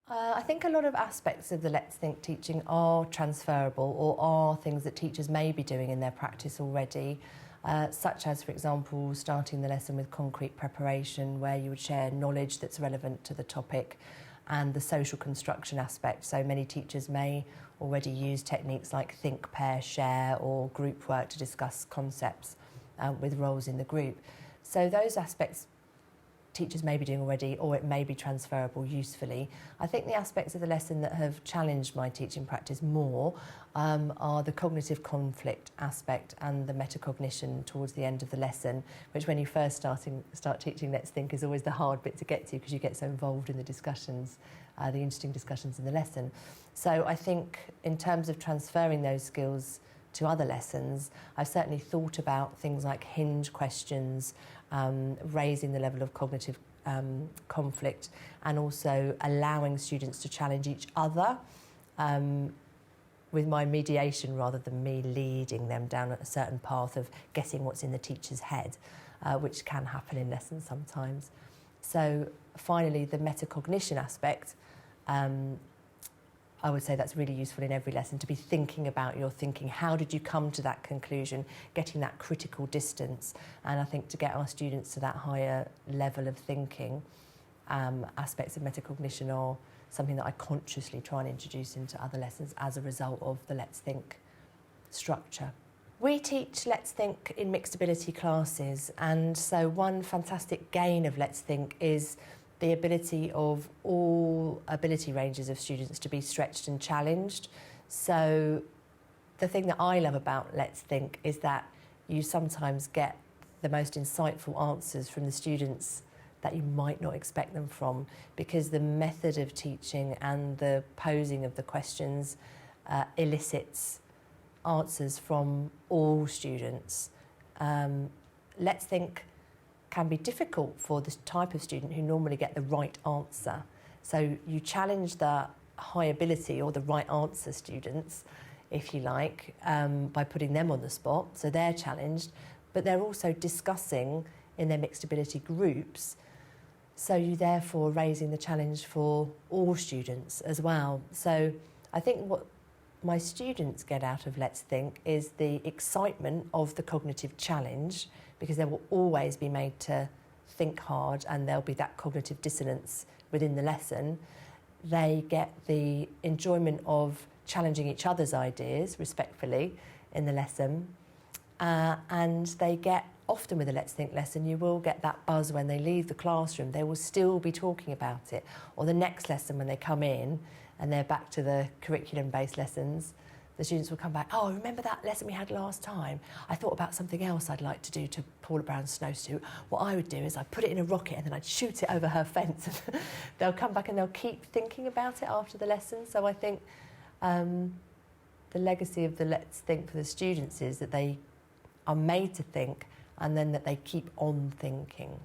I think a lot of aspects of the Let's Think teaching are transferable or are things that teachers may be doing in their practice already, such as, for example, starting the lesson with concrete preparation where you would share knowledge that's relevant to the topic, and the social construction aspect. So many teachers may already use techniques like think, pair, share or group work to discuss concepts with roles in the group. So those aspects teachers may be doing already, or it may be transferable usefully. I think the aspects of the lesson that have challenged my teaching practice more are the cognitive conflict aspect and the metacognition towards the end of the lesson, which when you first start teaching Let's Think is always the hard bit to get to because you get so involved in the discussions, the interesting discussions in the lesson. So I think in terms of transferring those skills to other lessons, I've certainly thought about things like hinge questions, raising the level of cognitive conflict, and also allowing students to challenge each other with my mediation rather than me leading them down a certain path of guessing what's in the teacher's head, which can happen in lessons sometimes. So finally, the metacognition aspect, I would say that's really useful in every lesson, to be thinking about your thinking. How did you come to that conclusion? Getting that critical distance. And I think to get our students to that higher level of thinking, aspects of metacognition are something that I consciously try and introduce into other lessons as a result of the Let's Think structure. We teach Let's Think in mixed ability classes, and so one fantastic gain of Let's Think is the ability of all ability ranges of students to be stretched and challenged. So the thing that I love about Let's Think is that you sometimes get the most insightful answers from the students that you might not expect them from, because the method of teaching and the posing of the questions elicits answers from all students. Let's Think can be difficult for the type of student who normally get the right answer. So you challenge the high ability or the right answer students, if you like, by putting them on the spot, so they're challenged, but they're also discussing in their mixed ability groups, so you therefore raising the challenge for all students as well. So I think what my students get out of Let's Think is the excitement of the cognitive challenge, because they will always be made to think hard and there'll be that cognitive dissonance within the lesson. They get the enjoyment of challenging each other's ideas respectfully in the lesson, and they get, often with a Let's Think lesson, you will get that buzz when they leave the classroom. They will still be talking about it, or the next lesson when they come in and they're back to the curriculum-based lessons, the students will come back, oh, remember that lesson we had last time? I thought about something else I'd like to do to Paula Brown's snowsuit. What I would do is I'd put it in a rocket and then I'd shoot it over her fence. They'll come back and they'll keep thinking about it after the lesson. So I think the legacy of the Let's Think for the students is that they are made to think, and then that they keep on thinking.